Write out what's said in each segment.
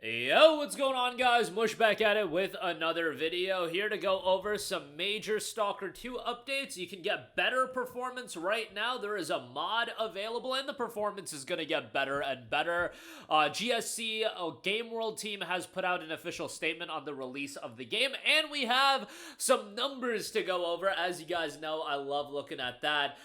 Yo, what's going on, guys? Mush back at it with another video, here to go over some major Stalker 2 updates. You can get better performance right now. There is a mod available, and the performance is going to get better and better. GSC Game World team has put out an official statement on the release of the game, and we have some numbers to go over. As you guys know, I love looking at that.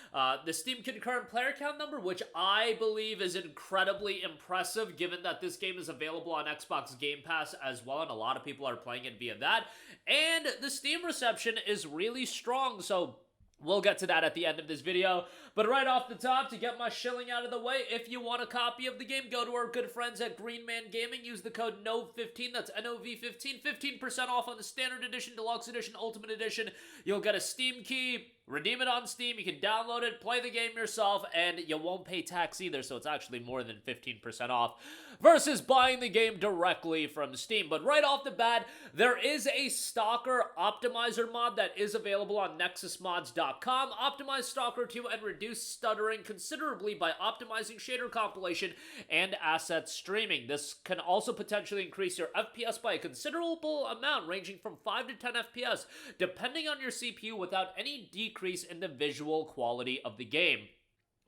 The Steam concurrent player count number, which I believe is incredibly impressive, given that this game is available on Xbox Game Pass as well, and a lot of people are playing it via that. And the Steam reception is really strong, so we'll get to that at the end of this video. But right off the top, to get my shilling out of the way, if you want a copy of the game, go to our good friends at Green Man Gaming. Use the code NOV15, that's NOV15, 15% off on the Standard Edition, Deluxe Edition, Ultimate Edition. You'll get a Steam key, redeem it on Steam, you can download it, play the game yourself, and you won't pay tax either, so it's actually more than 15% off versus buying the game directly from Steam. But right off the bat, there is a Stalker Optimizer mod that is available on nexusmods.com. Optimize Stalker 2 and reduce stuttering considerably by optimizing shader compilation and asset streaming. This can also potentially increase your FPS by a considerable amount, ranging from 5 to 10 FPS, depending on your CPU, without any decrease in the visual quality of the game.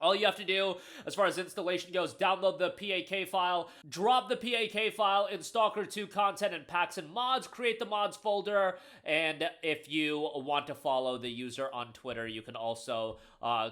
All you have to do, as far as installation goes, download the PAK file, drop the PAK file in Stalker 2 content and packs and mods, create the mods folder, and if you want to follow the user on Twitter, you can also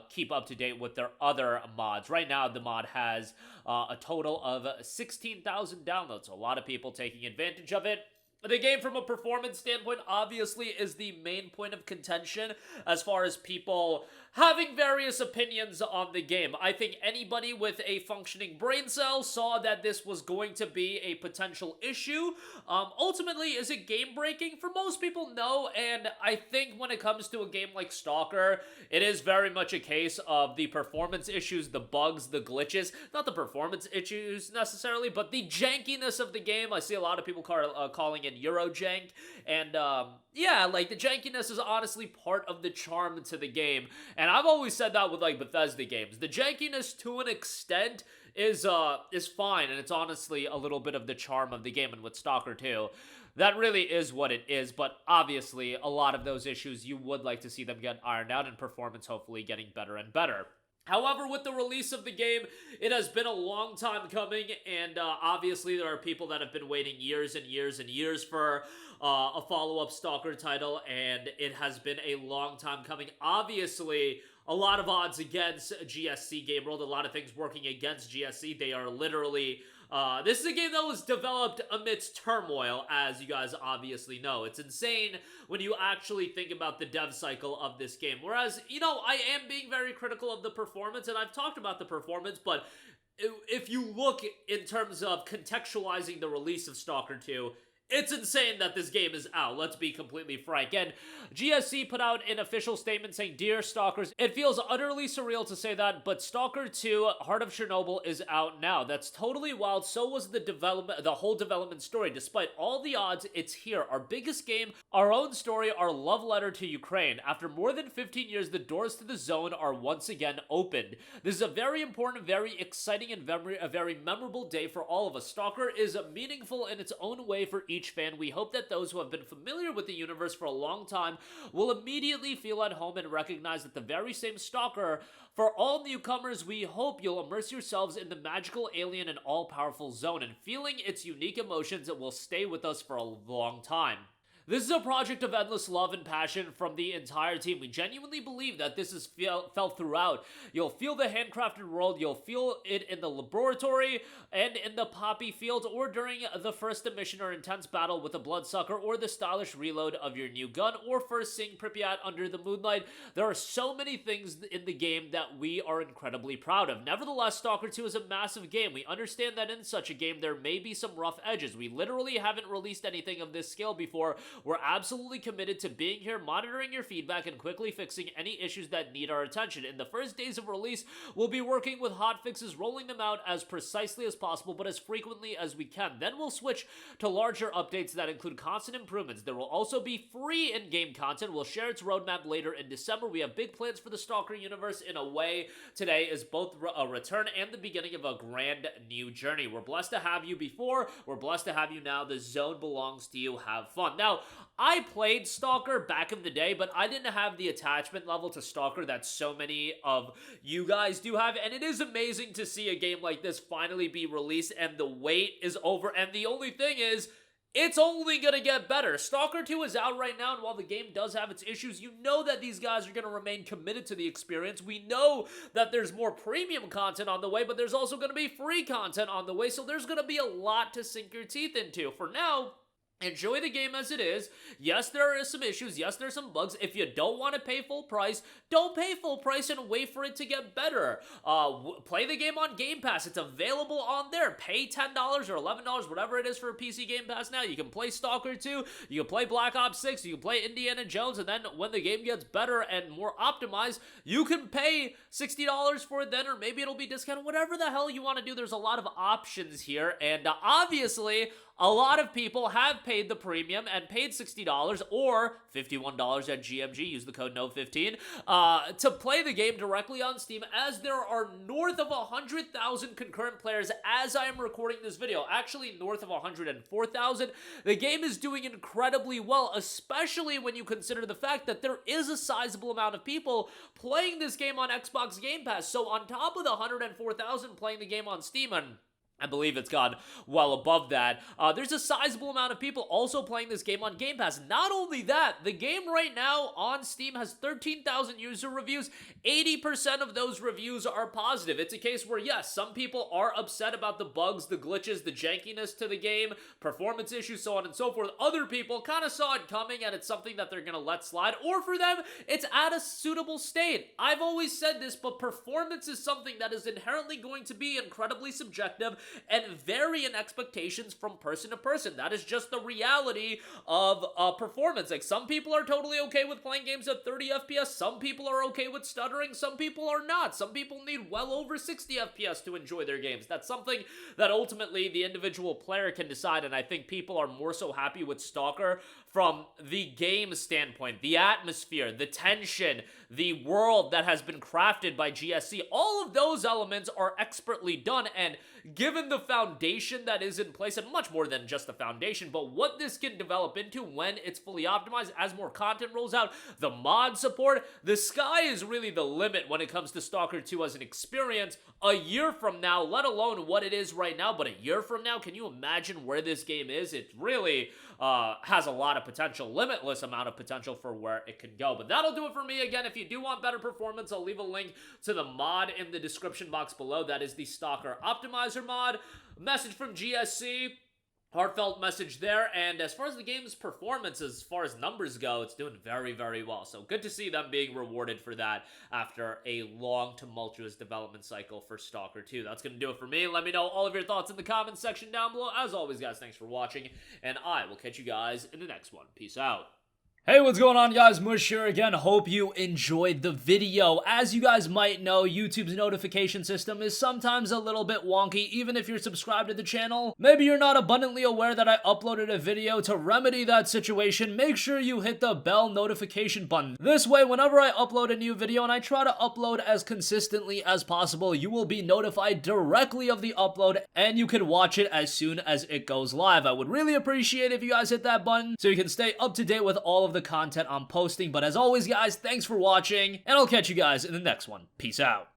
keep up to date with their other mods. Right now, the mod has a total of 16,000 downloads, so a lot of people taking advantage of it. The game, from a performance standpoint, obviously is the main point of contention as far as people having various opinions on the game. I think anybody with a functioning brain cell saw that this was going to be a potential issue. Ultimately, is it game-breaking? For most people, no, and I think when it comes to a game like Stalker, it is very much a case of the performance issues, the bugs, the glitches. Not the performance issues necessarily, but the jankiness of the game. I see a lot of people calling it Eurojank, and yeah, like, the jankiness is honestly part of the charm to the game, and I've always said that with, like, Bethesda games. The jankiness, to an extent, is fine, and it's honestly a little bit of the charm of the game, and with Stalker 2, that really is what it is. But obviously, a lot of those issues, you would like to see them get ironed out, and performance hopefully getting better and better. However, with the release of the game, it has been a long time coming, and obviously there are people that have been waiting years and years and years for a follow-up Stalker title, and it has been a long time coming. Obviously, a lot of odds against GSC Game World, a lot of things working against GSC. They are literally... this is a game that was developed amidst turmoil, as you guys obviously know. It's insane when you actually think about the dev cycle of this game. Whereas, you know, I am being very critical of the performance, and I've talked about the performance, but if you look in terms of contextualizing the release of Stalker 2, it's insane that this game is out, let's be completely frank. And GSC put out an official statement saying, "Dear Stalkers, it feels utterly surreal to say that, but Stalker 2, Heart of Chernobyl is out now. That's totally wild. So was the whole development story. Despite all the odds, it's here. Our biggest game, our own story, our love letter to Ukraine. After more than 15 years, the doors to the zone are once again opened. This is a very important, very exciting, and a very memorable day for all of us. Stalker is meaningful in its own way for each fan. We hope that those who have been familiar with the universe for a long time will immediately feel at home and recognize that the very same Stalker. For all newcomers, we hope you'll immerse yourselves in the magical, alien, and all-powerful zone, and feeling its unique emotions that will stay with us for a long time. This is a project of endless love and passion from the entire team. We genuinely believe that this is felt throughout. You'll feel the handcrafted world, you'll feel it in the laboratory, and in the poppy field, or during the first mission or intense battle with a bloodsucker, or the stylish reload of your new gun, or first seeing Pripyat under the moonlight. There are so many things in the game that we are incredibly proud of. Nevertheless, Stalker 2 is a massive game. We understand that in such a game, there may be some rough edges. We literally haven't released anything of this scale before, We're absolutely committed to being here, monitoring your feedback, and quickly fixing any issues that need our attention. In the first days of release, we'll be working with hotfixes, rolling them out as precisely as possible, but as frequently as we can. Then we'll switch to larger updates that include constant improvements. There will also be free in-game content. We'll share its roadmap later in December. We have big plans for the Stalker universe. In a way, today is both a return and the beginning of a grand new journey. We're blessed to have you before. We're blessed to have you now. The zone belongs to you. Have fun. Now, I played Stalker back in the day, but I didn't have the attachment level to Stalker that so many of you guys do have, and it is amazing to see a game like this finally be released, and the wait is over, and the only thing is, it's only going to get better. Stalker 2 is out right now, and while the game does have its issues, you know that these guys are going to remain committed to the experience. We know that there's more premium content on the way, but there's also going to be free content on the way, so there's going to be a lot to sink your teeth into. For now, enjoy the game as it is. Yes, there are some issues. Yes, there's some bugs. If you don't want to pay full price, don't pay full price and wait for it to get better. Play the game on Game Pass. It's available on there. Pay $10 or $11, whatever it is for a PC Game Pass now. You can play Stalker 2. You can play Black Ops 6. You can play Indiana Jones. And then when the game gets better and more optimized, you can pay $60 for it then, or maybe it'll be discounted. Whatever the hell you want to do. There's a lot of options here. And obviously, a lot of people have paid the premium and paid $60 or $51 at GMG, use the code NO15, to play the game directly on Steam, as there are north of 100,000 concurrent players as I am recording this video. Actually, north of 104,000. The game is doing incredibly well, especially when you consider the fact that there is a sizable amount of people playing this game on Xbox Game Pass. So on top of the 104,000 playing the game on Steam, and I believe it's gone well above that. There's a sizable amount of people also playing this game on Game Pass. Not only that, the game right now on Steam has 13,000 user reviews. 80% of those reviews are positive. It's a case where, yes, some people are upset about the bugs, the glitches, the jankiness to the game, performance issues, so on and so forth. Other people kind of saw it coming, and it's something that they're going to let slide. Or for them, it's at a suitable state. I've always said this, but performance is something that is inherently going to be incredibly subjective and vary in expectations from person to person. That is just the reality of performance. Like, some people are totally okay with playing games at 30 FPS. Some people are okay with stuttering. Some people are not. Some people need well over 60 FPS to enjoy their games. That's something that ultimately the individual player can decide, and I think people are more so happy with Stalker from the game standpoint, the atmosphere, the tension, the world that has been crafted by GSC. All of those elements are expertly done, and given the foundation that is in place, and much more than just the foundation, but what this can develop into when it's fully optimized, as more content rolls out, the mod support, the sky is really the limit when it comes to Stalker 2 as an experience. A year from now, let alone what it is right now, but a year from now, can you imagine where this game is? It really has a lot of potential, limitless amount of potential for where it can go. But that'll do it for me. Again, if you do want better performance, I'll leave a link to the mod in the description box below. That is the Stalker Optimizer mod. Message from GSC. Heartfelt message there, and as far as the game's performance, as far as numbers go, it's doing very, very well. So good to see them being rewarded for that after a long, tumultuous development cycle for Stalker 2. That's going to do it for me. Let me know all of your thoughts in the comments section down below. As always, guys, thanks for watching, and I will catch you guys in the next one. Peace out. Hey, what's going on, guys? Mush here again. Hope you enjoyed the video. As you guys might know, YouTube's notification system is sometimes a little bit wonky, even if you're subscribed to the channel. Maybe you're not abundantly aware that I uploaded a video. To remedy that situation, make sure you hit the bell notification button. This way, whenever I upload a new video, and I try to upload as consistently as possible, you will be notified directly of the upload, and you can watch it as soon as it goes live. I would really appreciate if you guys hit that button so you can stay up to date with all of the content I'm posting. But as always, guys, thanks for watching, and I'll catch you guys in the next one. Peace out.